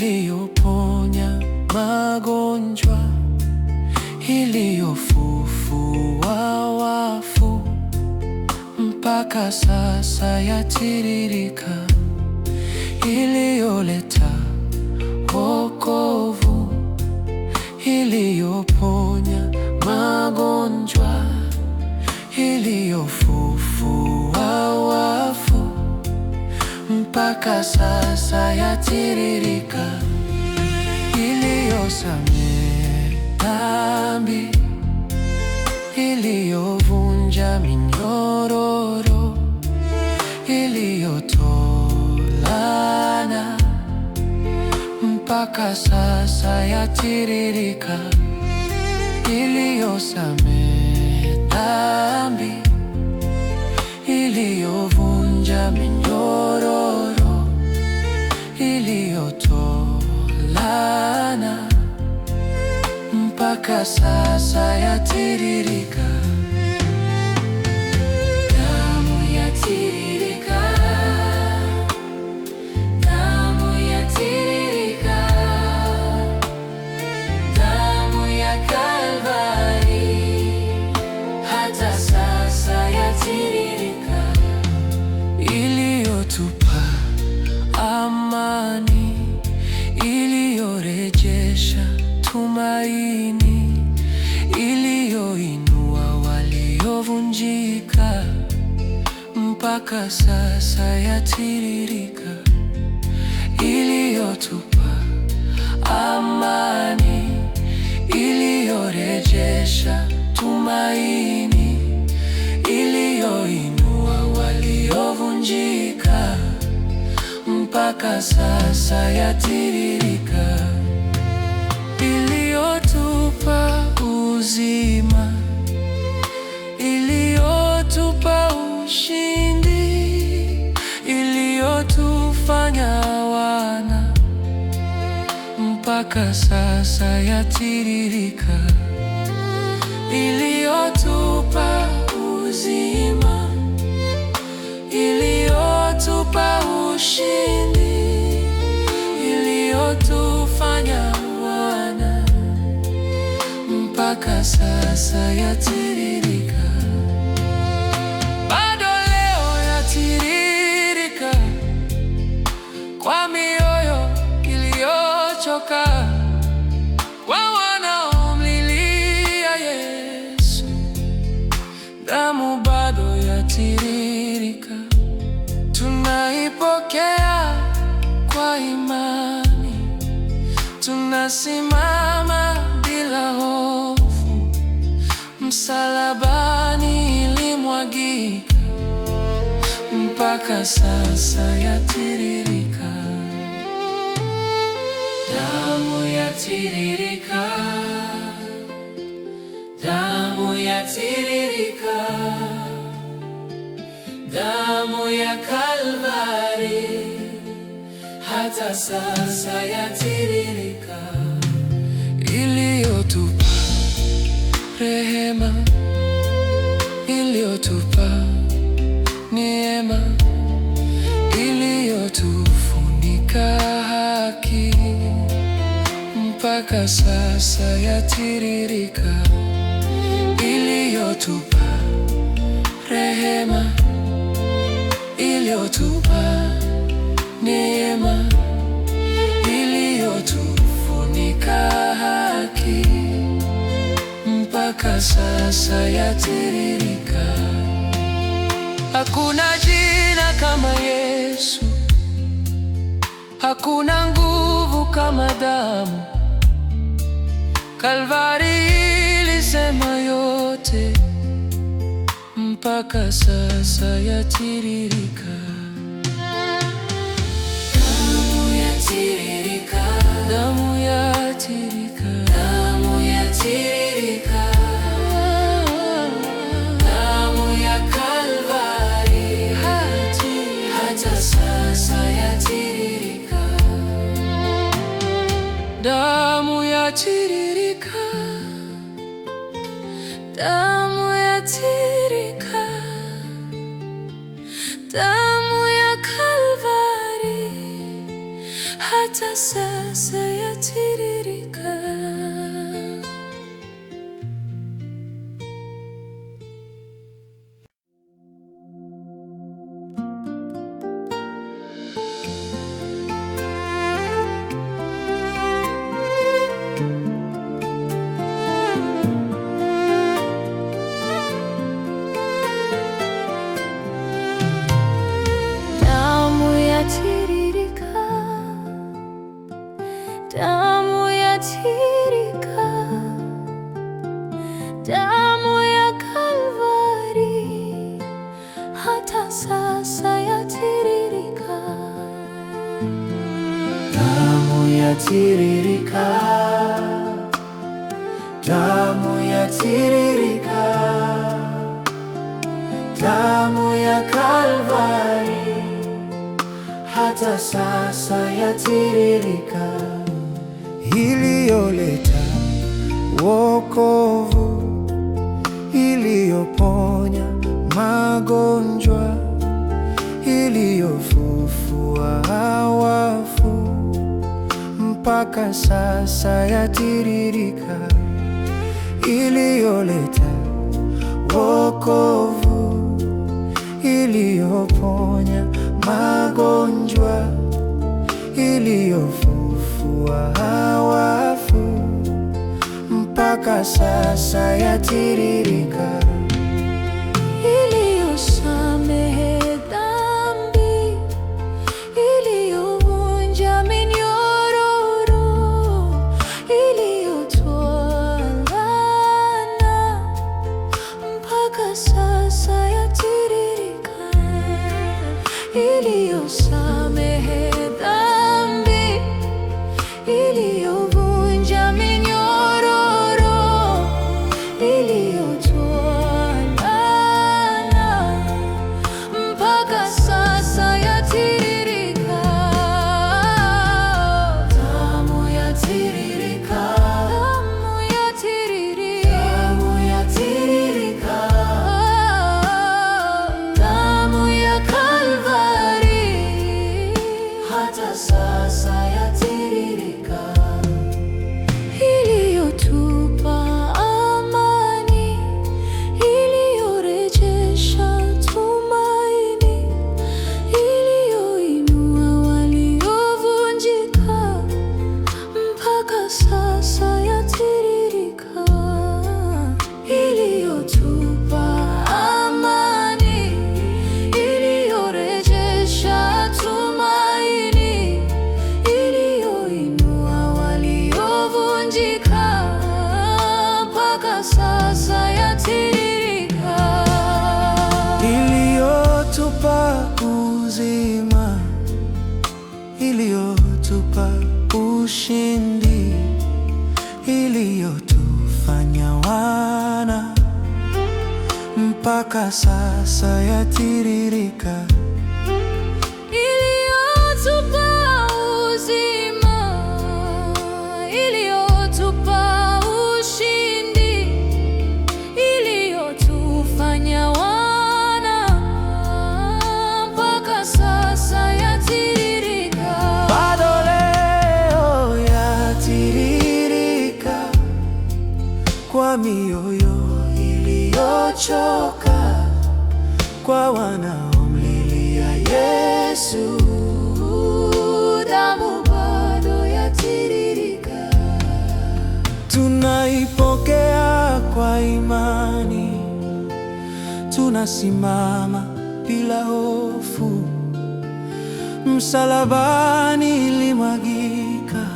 iliyoponya magonjwa, iliyofufua wafu, mpaka sasa yatiririka, iliyoleta wokovu, iliyoponya magonjwa, iliyofufua wafu, mpaka sasa yatiririka, iliyosamehe dhambi, iliyovunja minyororo, iliyotoa laana, mpaka sasa yatiririka, iliyosamehe dhambi, iliyovunja minyororo, iliyotoa laana, mpaka sasa yatiririka. Damu yatiririka, damu yatiririka, damu ya Kalvari, hata sasa yatiririka, iliyotupa amani, iliyorejesha tumaini, iliyoinua waliovunjika, mpaka sasa yatiririka, iliyotupa amani, iliyorejesha tumaini, iliyoinua waliovunjika, mpaka sasa yatiririka, iliyotupa uzima, iliyotupa ushindi, iliyotufanya wana, mpaka sasa yatiririka, iliyotupa uzima, iliyotupa ushindi, iliyotufanya wana, mpaka sasa yatiririka. Bado leo yatiririka kwa mioyo iliyochoka, kwa wanaomlilia Yesu. Damu bado yatiririka, tunaipokea kwa imani, tunasimama bila hofu, msalabani ilimwagika, mpaka sasa yatiririka. Damu yatiririka, damu yatiririka, damu ya Kalvari, hata sasa yatiririka, iliyotupa rehema, iliyotupa neema, iliyotufunika haki, mpaka sasa yatiririka, iliyotupa rehema, iliyotupa neema, iliyotufunika haki, mpaka sasa yatiririka. Hakuna jina kama Yesu, hakuna nguvu kama damu. Kalvari ilisema yote, mpaka sasa yatiririka. Damu yatiririka, damu yatiririka, damu yatiririka, damu ya Kalvari, hata sasa yatiririka. Damu yatiririka, damu yatiririka, damu ya Kalvari, hata sasa yatiririka. Damu yatiririka, damu ya Kalvari, hata sasa yatiririka. Damu yatiririka, damu yatiririka, damu ya Kalvari, hata sasa yatiririka, iliyoleta wokovu, iliyoponya magonjwa, iliyofufua wafu, mpaka sasa yatiririka, iliyoleta wokovu, iliyoponya magonjwa, iliyofufua wafu, mpaka sasa yatiririka, Iliyosamehe dhambi, iliyovunja minyororo, iliyotoa laana, mpaka sasa yatiririka. Iliyosamehe dhambi, iliyovunja minyororo, iliyotoa laana, mpaka sasa yatiririka. Damu yatiririka, damu yatiririka, damu yatiririka, damu ya Kalvari, hata sasa yatiririka, iliyotupa amani, iliyorejesha tumaini, iliyoinua waliovunjika, mpaka sasa yatiririka, iliyotupa amani, iliyorejesha tumaini, iliyoinua waliovunjika, mpaka sasa yatiririka, iliyotupa uzima, iliyotupa ushindi, iliyotufanya wana, mpaka sasa yatiririka, iliyotupa uzima, iliyotupa ushindi, iliyotufanya wana, mpaka sasa yatiririka, bado leo yatiririka, kwa mioyo iliyochoka, kwa wanaomlilia Yesu, damu bado yatiririka. tunaipokea kwa imani, tunasimama bila hofu, msalabani ilimwagika,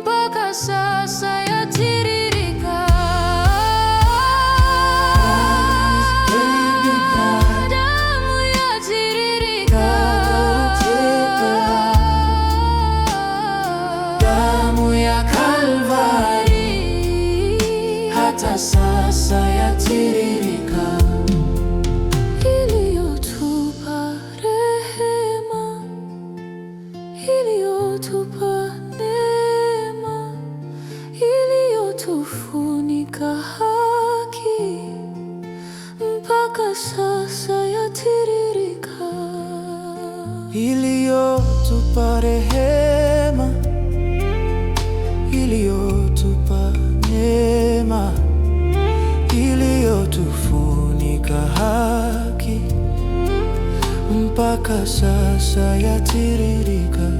mpaka sasa yatiririka. Damu yatiririka, damu ya Kalvari, hata sasa yatiririka, iliyotupa rehema, iliyotupa neema, iliyotufunika haki, mpaka sasa yatiririka, iliyotupa rehema, iliyotupa neema, iliyotufunika haki, mpaka sasa yatiririka.